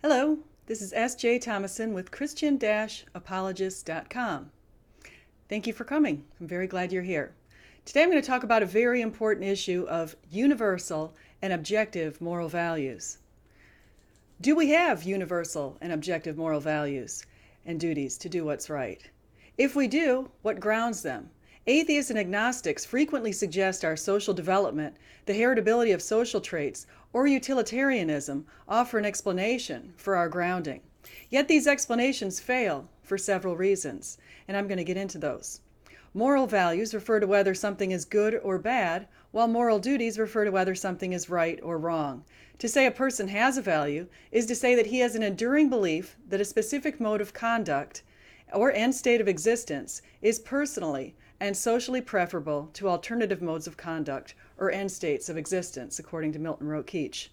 Hello, this is S.J. Thomason with Christian-Apologists.com. Thank you for coming. I'm very glad you're here. Today I'm going to talk about a very important issue of universal and objective moral values. Do we have universal and objective moral values and duties to do what's right? If we do, what grounds them? Atheists and agnostics frequently suggest our social development, the heritability of social traits, or utilitarianism offer an explanation for our grounding. Yet these explanations fail for several reasons, and I'm going to get into those. Moral values refer to whether something is good or bad, while moral duties refer to whether something is right or wrong. To say a person has a value is to say that he has an enduring belief that a specific mode of conduct or end state of existence is personally and socially preferable to alternative modes of conduct or end states of existence, according to Milton Rokeach.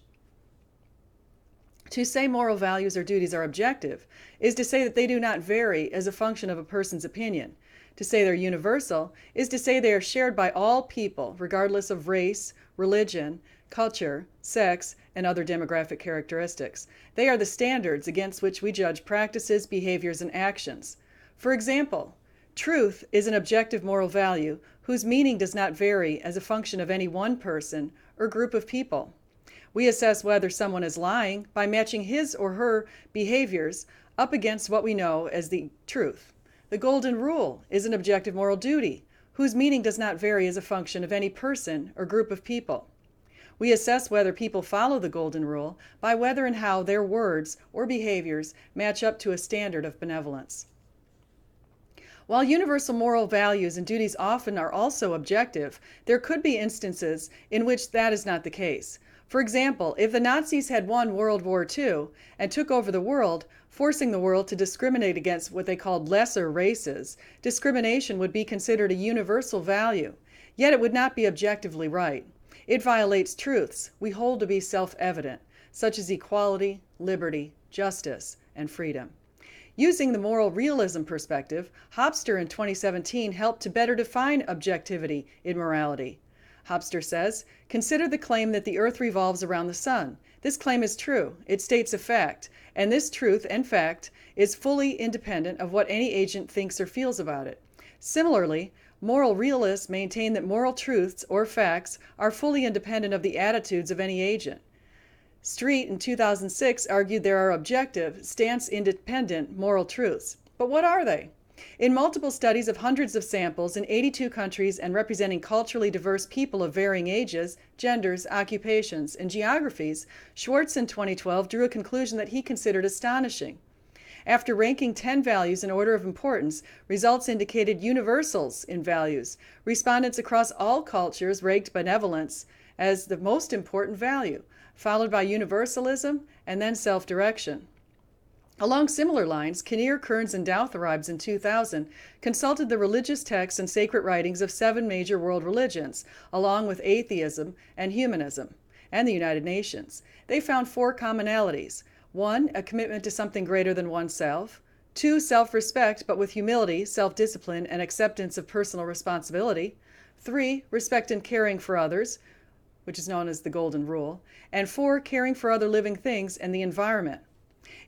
To say moral values or duties are objective is to say that they do not vary as a function of a person's opinion. To say they're universal is to say they are shared by all people, regardless of race, religion, culture, sex, and other demographic characteristics. They are the standards against which we judge practices, behaviors, and actions. For example, truth is an objective moral value whose meaning does not vary as a function of any one person or group of people. We assess whether someone is lying by matching his or her behaviors up against what we know as the truth. The golden rule is an objective moral duty whose meaning does not vary as a function of any person or group of people. We assess whether people follow the golden rule by whether and how their words or behaviors match up to a standard of benevolence. While universal moral values and duties often are also objective, there could be instances in which that is not the case. For example, if the Nazis had won World War II and took over the world, forcing the world to discriminate against what they called lesser races, discrimination would be considered a universal value, yet it would not be objectively right. It violates truths we hold to be self-evident, such as equality, liberty, justice, and freedom. Using the moral realism perspective, Hofstadter in 2017 helped to better define objectivity in morality. Hofstadter says, "Consider the claim that the earth revolves around the sun. This claim is true. It states a fact, and this truth and fact is fully independent of what any agent thinks or feels about it. Similarly, moral realists maintain that moral truths or facts are fully independent of the attitudes of any agent." Street in 2006 argued there are objective, stance-independent moral truths. But what are they? In multiple studies of hundreds of samples in 82 countries and representing culturally diverse people of varying ages, genders, occupations, and geographies, Schwartz in 2012 drew a conclusion that he considered astonishing. After ranking 10 values in order of importance, results indicated universals in values. Respondents across all cultures ranked benevolence as the most important value, followed by universalism and then self-direction. Along similar lines, Kinnear, Kearns, and Doutharibes in 2000 consulted the religious texts and sacred writings of 7 major world religions, along with atheism and humanism, and the United Nations. They found 4 commonalities. 1, a commitment to something greater than oneself. 2, self-respect, but with humility, self-discipline, and acceptance of personal responsibility. 3, respect and caring for others, which is known as the Golden Rule. And 4, caring for other living things and the environment.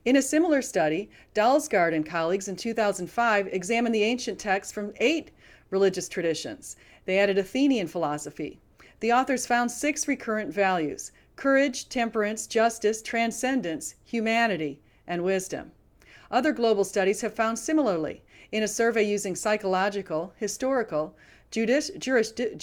In a similar study, Dalsgaard and colleagues in 2005 examined the ancient texts from 8 religious traditions. They added Athenian philosophy. The authors found 6 recurrent values: courage, temperance, justice, transcendence, humanity, and wisdom. Other global studies have found similarly. In a survey using psychological, historical, juridical,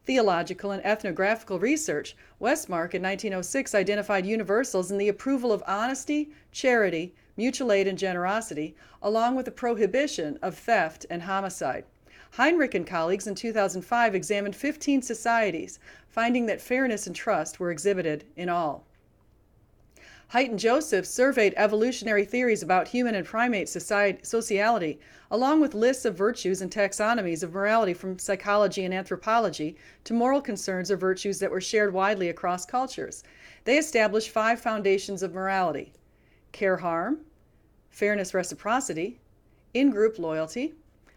theological, and ethnographical research, Westmark in 1906 identified universals in the approval of honesty, charity, mutual aid, and generosity, along with the prohibition of theft and homicide. Heinrich and colleagues in 2005 examined 15 societies, finding that fairness and trust were exhibited in all. Haidt and Joseph surveyed evolutionary theories about human and primate sociality, along with lists of virtues and taxonomies of morality from psychology and anthropology to moral concerns or virtues that were shared widely across cultures. They established 5 foundations of morality: care harm, fairness reciprocity, in-group loyalty,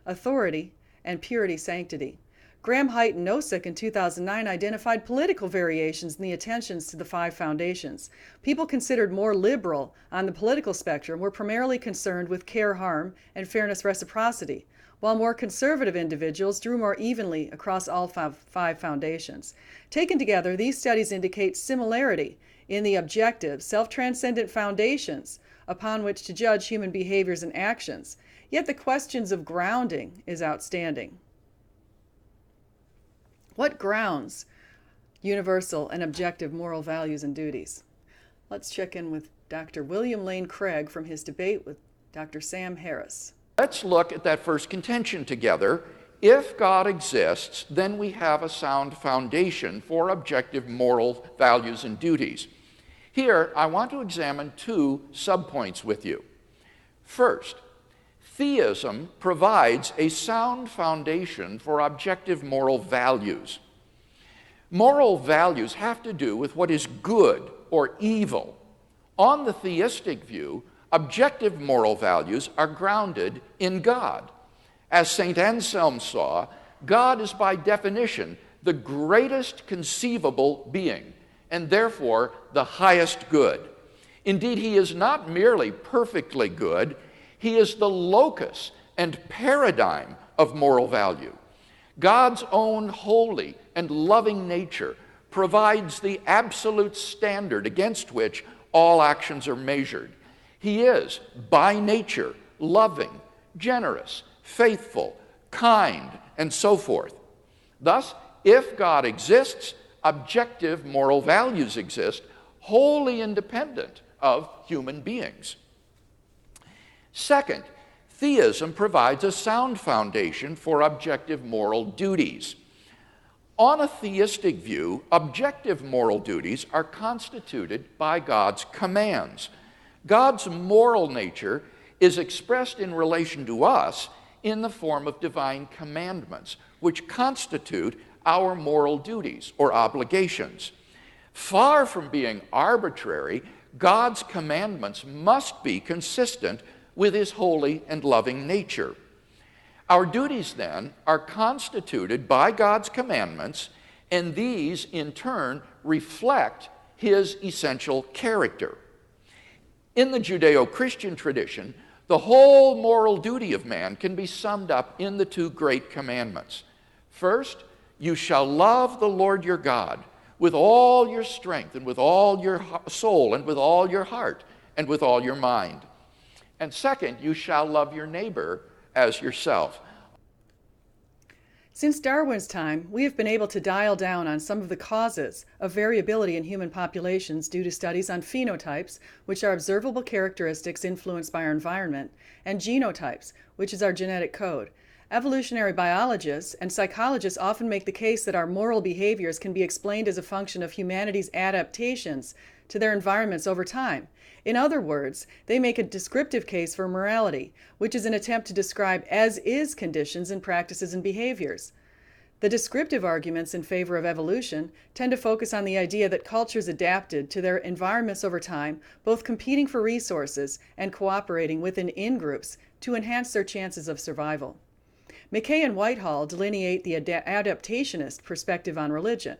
authority, and purity sanctity. Graham, Haidt, and Nozick in 2009 identified political variations in the attentions to the 5 foundations. People considered more liberal on the political spectrum were primarily concerned with care, harm, and fairness reciprocity, while more conservative individuals drew more evenly across all 5 foundations. Taken together, these studies indicate similarity in the objective, self-transcendent foundations upon which to judge human behaviors and actions, yet the questions of grounding is outstanding. What grounds universal and objective moral values and duties? Let's check in with Dr. William Lane Craig from his debate with Dr. Sam Harris. Let's look at that first contention together. If God exists, then we have a sound foundation for objective moral values and duties. Here, I want to examine 2 subpoints with you. First, theism provides a sound foundation for objective moral values. Moral values have to do with what is good or evil. On the theistic view, objective moral values are grounded in God. As St. Anselm saw, God is by definition the greatest conceivable being, and therefore the highest good. Indeed, he is not merely perfectly good, he is the locus and paradigm of moral value. God's own holy and loving nature provides the absolute standard against which all actions are measured. He is, by nature, loving, generous, faithful, kind, and so forth. Thus, if God exists, objective moral values exist, wholly independent of human beings. Second, theism provides a sound foundation for objective moral duties. On a theistic view, objective moral duties are constituted by God's commands. God's moral nature is expressed in relation to us in the form of divine commandments, which constitute our moral duties or obligations. Far from being arbitrary, God's commandments must be consistent with his holy and loving nature. Our duties, then, are constituted by God's commandments, and these, in turn, reflect his essential character. In the Judeo-Christian tradition, the whole moral duty of man can be summed up in the 2 great commandments. First, you shall love the Lord your God with all your strength and with all your soul and with all your heart and with all your mind. And second, you shall love your neighbor as yourself. Since Darwin's time, we have been able to dial down on some of the causes of variability in human populations due to studies on phenotypes, which are observable characteristics influenced by our environment, and genotypes, which is our genetic code. Evolutionary biologists and psychologists often make the case that our moral behaviors can be explained as a function of humanity's adaptations to their environments over time. In other words, they make a descriptive case for morality, which is an attempt to describe as-is conditions and practices and behaviors. The descriptive arguments in favor of evolution tend to focus on the idea that cultures adapted to their environments over time, both competing for resources and cooperating within in-groups to enhance their chances of survival. McKay and Whitehall delineate the adaptationist perspective on religion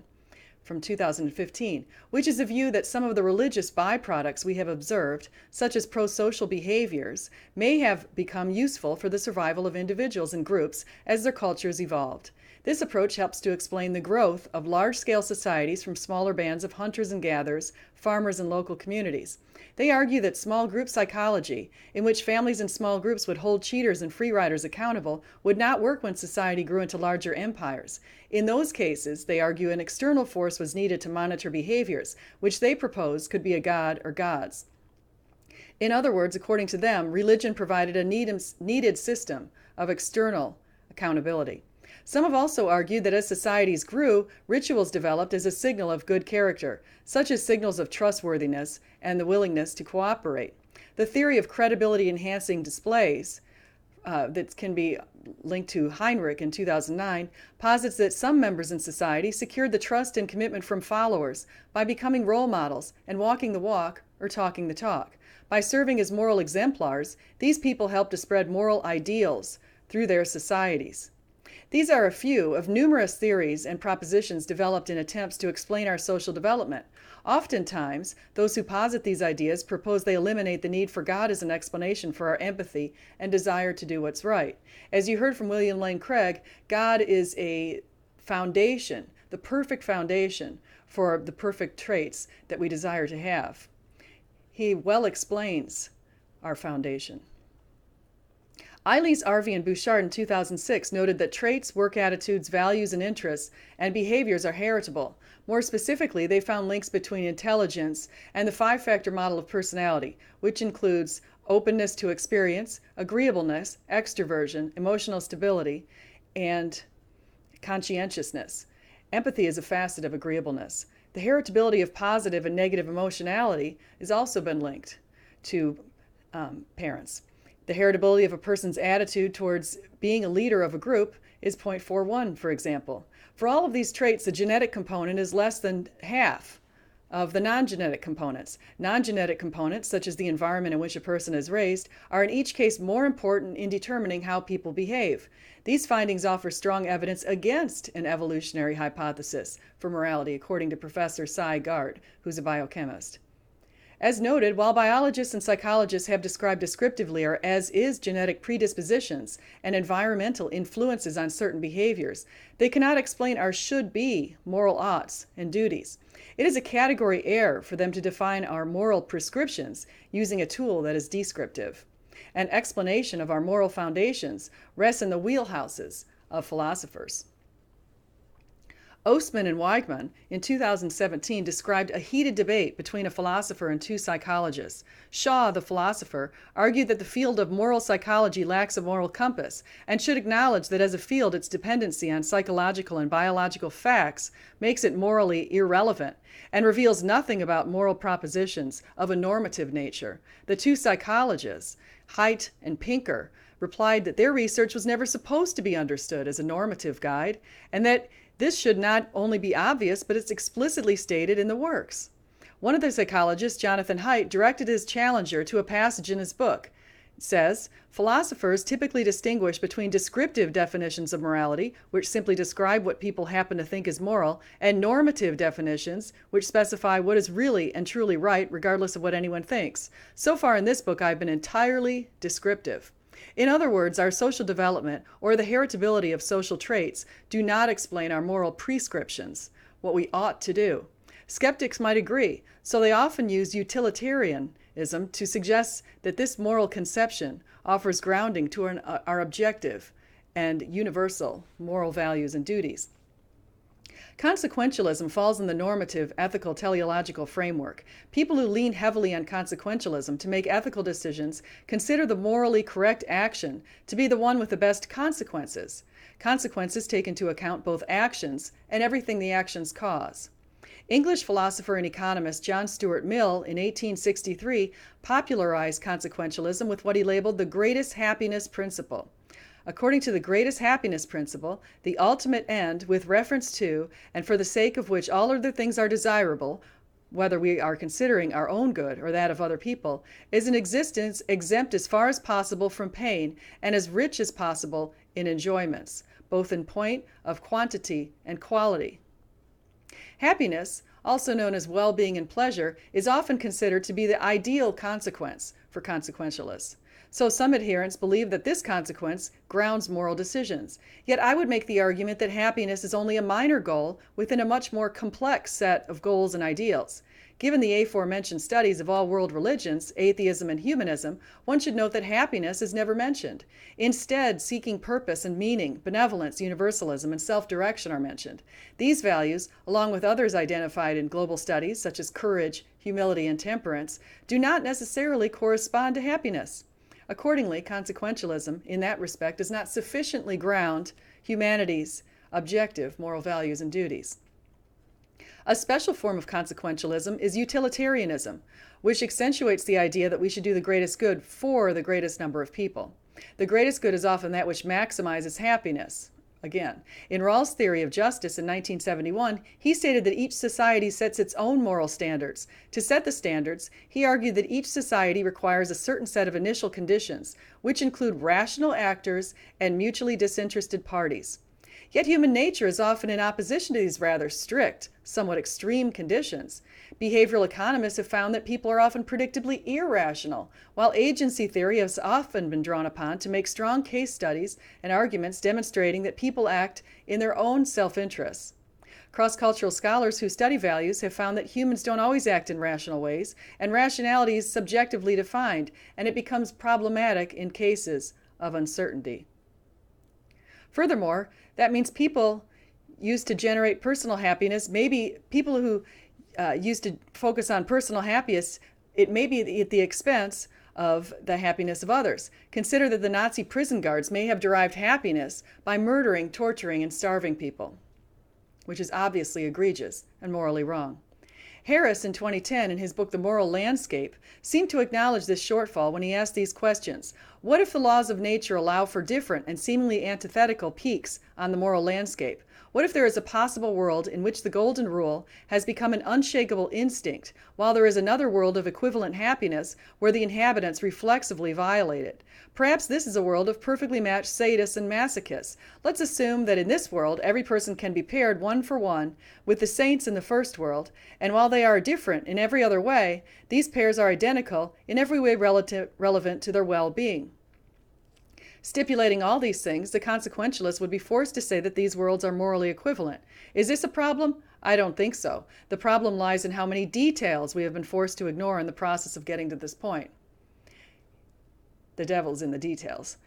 from 2015, which is a view that some of the religious byproducts we have observed, such as pro-social behaviors, may have become useful for the survival of individuals and groups as their cultures evolved. This approach helps to explain the growth of large-scale societies from smaller bands of hunters and gatherers, farmers, and local communities. They argue that small group psychology, in which families and small groups would hold cheaters and free riders accountable, would not work when society grew into larger empires. In those cases, they argue an external force was needed to monitor behaviors, which they propose could be a god or gods. In other words, according to them, religion provided a needed system of external accountability. Some have also argued that as societies grew, rituals developed as a signal of good character, such as signals of trustworthiness and the willingness to cooperate. The theory of credibility-enhancing displays that can be linked to Heinrich in 2009 posits that some members in society secured the trust and commitment from followers by becoming role models and walking the walk or talking the talk. By serving as moral exemplars, these people helped to spread moral ideals through their societies. These are a few of numerous theories and propositions developed in attempts to explain our social development. Oftentimes, those who posit these ideas propose they eliminate the need for God as an explanation for our empathy and desire to do what's right. As you heard from William Lane Craig, God is a foundation, the perfect foundation for the perfect traits that we desire to have. He well explains our foundation. Eilis, Arvey, and Bouchard in 2006 noted that traits, work attitudes, values, and interests and behaviors are heritable. More specifically, they found links between intelligence and the five-factor model of personality, which includes openness to experience, agreeableness, extroversion, emotional stability, and conscientiousness. Empathy is a facet of agreeableness. The heritability of positive and negative emotionality has also been linked to parents. The heritability of a person's attitude towards being a leader of a group is 0.41, for example. For all of these traits, the genetic component is less than half of the non-genetic components. Non-genetic components, such as the environment in which a person is raised, are in each case more important in determining how people behave. These findings offer strong evidence against an evolutionary hypothesis for morality, according to Professor Cy Gard, who's a biochemist. As noted, while biologists and psychologists have described descriptively our as-is genetic predispositions and environmental influences on certain behaviors, they cannot explain our should-be moral oughts and duties. It is a category error for them to define our moral prescriptions using a tool that is descriptive. An explanation of our moral foundations rests in the wheelhouses of philosophers. Ostman and Weigmann in 2017 described a heated debate between a philosopher and two psychologists. Shaw, the philosopher, argued that the field of moral psychology lacks a moral compass and should acknowledge that as a field its dependency on psychological and biological facts makes it morally irrelevant and reveals nothing about moral propositions of a normative nature. The two psychologists, Haidt and Pinker, replied that their research was never supposed to be understood as a normative guide and that this should not only be obvious, but it's explicitly stated in the works. One of the psychologists, Jonathan Haidt, directed his challenger to a passage in his book. It says, philosophers typically distinguish between descriptive definitions of morality, which simply describe what people happen to think is moral, and normative definitions, which specify what is really and truly right, regardless of what anyone thinks. So far in this book, I've been entirely descriptive. In other words, our social development, or the heritability of social traits, do not explain our moral prescriptions, what we ought to do. Skeptics might agree, so they often use utilitarianism to suggest that this moral conception offers grounding to our objective and universal moral values and duties. Consequentialism falls in the normative, ethical, teleological framework. People who lean heavily on consequentialism to make ethical decisions consider the morally correct action to be the one with the best consequences. Consequences take into account both actions and everything the actions cause. English philosopher and economist John Stuart Mill in 1863 popularized consequentialism with what he labeled the greatest happiness principle. According to the greatest happiness principle, the ultimate end with reference to and for the sake of which all other things are desirable, whether we are considering our own good or that of other people, is an existence exempt as far as possible from pain and as rich as possible in enjoyments, both in point of quantity and quality. Happiness, also known as well-being and pleasure, is often considered to be the ideal consequence for consequentialists. So some adherents believe that this consequence grounds moral decisions. Yet I would make the argument that happiness is only a minor goal within a much more complex set of goals and ideals. Given the aforementioned studies of all world religions, atheism and humanism, one should note that happiness is never mentioned. Instead, seeking purpose and meaning, benevolence, universalism, and self-direction are mentioned. These values, along with others identified in global studies such as courage, humility, and temperance, do not necessarily correspond to happiness. Accordingly, consequentialism, in that respect, does not sufficiently ground humanity's objective moral values and duties. A special form of consequentialism is utilitarianism, which accentuates the idea that we should do the greatest good for the greatest number of people. The greatest good is often that which maximizes happiness, again. In Rawls' theory of justice in 1971, he stated that each society sets its own moral standards. To set the standards, he argued that each society requires a certain set of initial conditions, which include rational actors and mutually disinterested parties. Yet human nature is often in opposition to these rather strict, somewhat extreme conditions. Behavioral economists have found that people are often predictably irrational, while agency theory has often been drawn upon to make strong case studies and arguments demonstrating that people act in their own self-interests. Cross-cultural scholars who study values have found that humans don't always act in rational ways, and rationality is subjectively defined, and it becomes problematic in cases of uncertainty. Furthermore, that means people used to generate personal happiness, maybe people who used to focus on personal happiness, it may be at the expense of the happiness of others. Consider that the Nazi prison guards may have derived happiness by murdering, torturing, and starving people, which is obviously egregious and morally wrong. Harris, in 2010, in his book The Moral Landscape, seemed to acknowledge this shortfall when he asked these questions. What if the laws of nature allow for different and seemingly antithetical peaks on the moral landscape? What if there is a possible world in which the golden rule has become an unshakable instinct, while there is another world of equivalent happiness where the inhabitants reflexively violate it? Perhaps this is a world of perfectly matched sadists and masochists. Let's assume that in this world, every person can be paired one for one with the saints in the first world, and while they are different in every other way, these pairs are identical in every way relevant to their well-being. Stipulating all these things, the consequentialist would be forced to say that these worlds are morally equivalent. Is this a problem? I don't think so. The problem lies in how many details we have been forced to ignore in the process of getting to this point. The devil's in the details.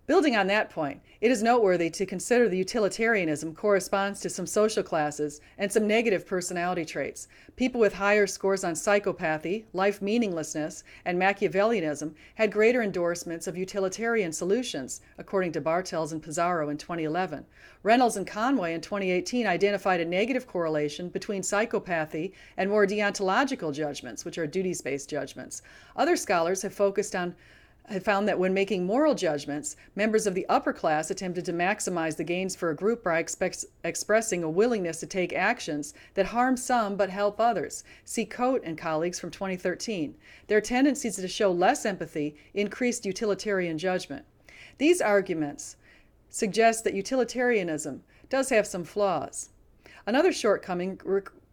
Building on that point, it is noteworthy to consider the utilitarianism corresponds to some social classes and some negative personality traits. People with higher scores on psychopathy, life meaninglessness, and Machiavellianism had greater endorsements of utilitarian solutions, according to Bartels and Pizarro in 2011. Reynolds and Conway in 2018 identified a negative correlation between psychopathy and more deontological judgments, which are duties-based judgments. Other scholars have found that when making moral judgments, members of the upper class attempted to maximize the gains for a group by expressing a willingness to take actions that harm some but help others. See Coate and colleagues from 2013. Their tendencies to show less empathy increased utilitarian judgment. These arguments suggest that utilitarianism does have some flaws. Another shortcoming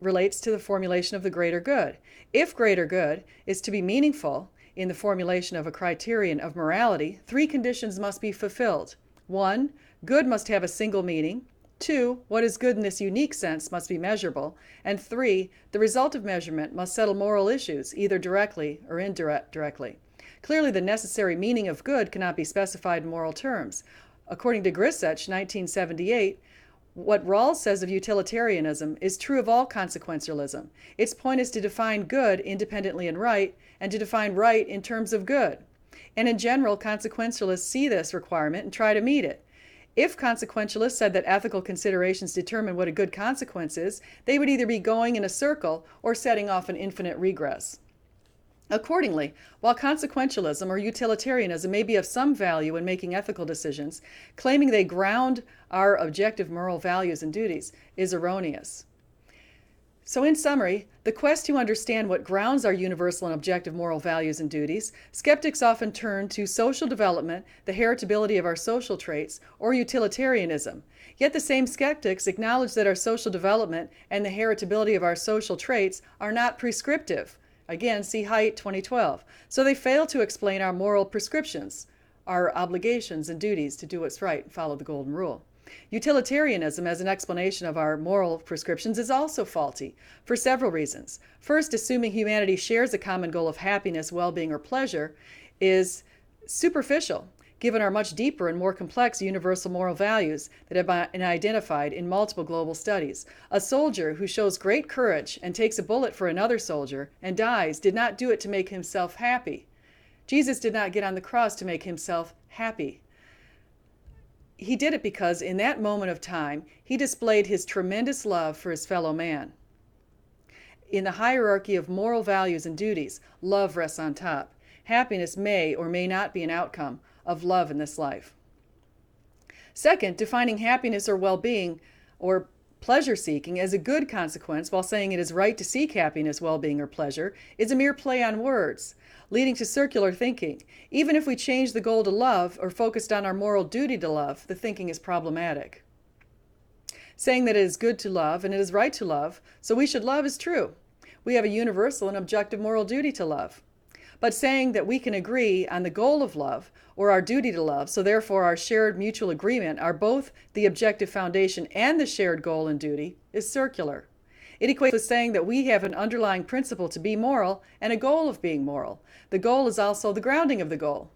relates to the formulation of the greater good. If greater good is to be meaningful, in the formulation of a criterion of morality, three conditions must be fulfilled. 1, good must have a single meaning. 2, what is good in this unique sense must be measurable. And 3, the result of measurement must settle moral issues, either directly or indirectly. Clearly, the necessary meaning of good cannot be specified in moral terms. According to Grissech, 1978, what Rawls says of utilitarianism is true of all consequentialism. Its point is to define good independently and right, and to define right in terms of good. And in general, consequentialists see this requirement and try to meet it. If consequentialists said that ethical considerations determine what a good consequence is, they would either be going in a circle or setting off an infinite regress. Accordingly, while consequentialism or utilitarianism may be of some value in making ethical decisions, claiming they ground our objective moral values and duties is erroneous. So in summary, the quest to understand what grounds our universal and objective moral values and duties, skeptics often turn to social development, the heritability of our social traits, or utilitarianism. Yet the same skeptics acknowledge that our social development and the heritability of our social traits are not prescriptive. Again, see Haidt, 2012. So they fail to explain our moral prescriptions, our obligations and duties to do what's right and follow the golden rule. Utilitarianism as an explanation of our moral prescriptions is also faulty for several reasons. First, assuming humanity shares a common goal of happiness, well-being, or pleasure is superficial, given our much deeper and more complex universal moral values that have been identified in multiple global studies. A soldier who shows great courage and takes a bullet for another soldier and dies did not do it to make himself happy. Jesus did not get on the cross to make himself happy. He did it because in that moment of time, he displayed his tremendous love for his fellow man. In the hierarchy of moral values and duties, love rests on top. Happiness may or may not be an outcome of love in this life. Second, defining happiness or well-being or pleasure seeking as a good consequence while saying it is right to seek happiness, well-being, or pleasure is a mere play on words, leading to circular thinking. Even if we change the goal to love or focused on our moral duty to love, the thinking is problematic. Saying that it is good to love and it is right to love, so we should love, is true. We have a universal and objective moral duty to love. But saying that we can agree on the goal of love or our duty to love, so therefore our shared mutual agreement are both the objective foundation and the shared goal and duty, is circular. It equates with saying that we have an underlying principle to be moral and a goal of being moral. The goal is also the grounding of the goal.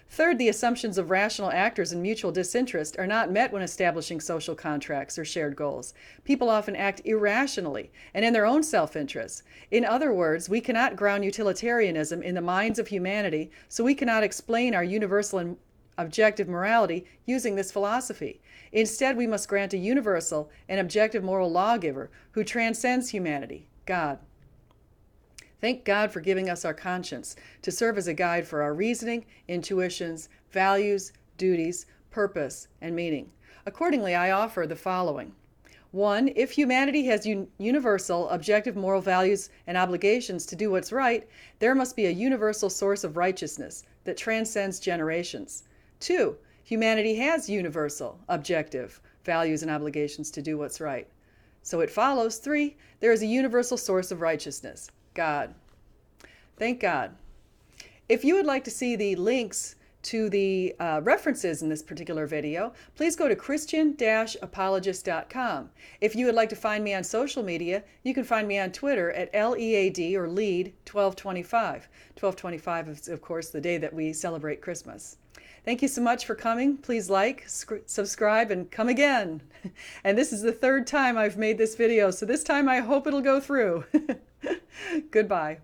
Third, the assumptions of rational actors and mutual disinterest are not met when establishing social contracts or shared goals. People often act irrationally and in their own self-interest. In other words, we cannot ground utilitarianism in the minds of humanity, so we cannot explain our universal and objective morality using this philosophy. Instead, we must grant a universal and objective moral lawgiver who transcends humanity, God. Thank God for giving us our conscience to serve as a guide for our reasoning, intuitions, values, duties, purpose, and meaning. Accordingly, I offer the following. 1. If humanity has universal, objective moral values and obligations to do what's right, there must be a universal source of righteousness that transcends generations. 2. Humanity has universal, objective values and obligations to do what's right. So it follows. 3. There is a universal source of righteousness, God. Thank God. If you would like to see the links to the references in this particular video, please go to Christian-apologist.com. If you would like to find me on social media, you can find me on Twitter at LEAD or LEAD 1225. 1225 is, of course, the day that we celebrate Christmas. Thank you so much for coming. Please like, subscribe, and come again. And this is the third time I've made this video, so this time I hope it'll go through. Goodbye.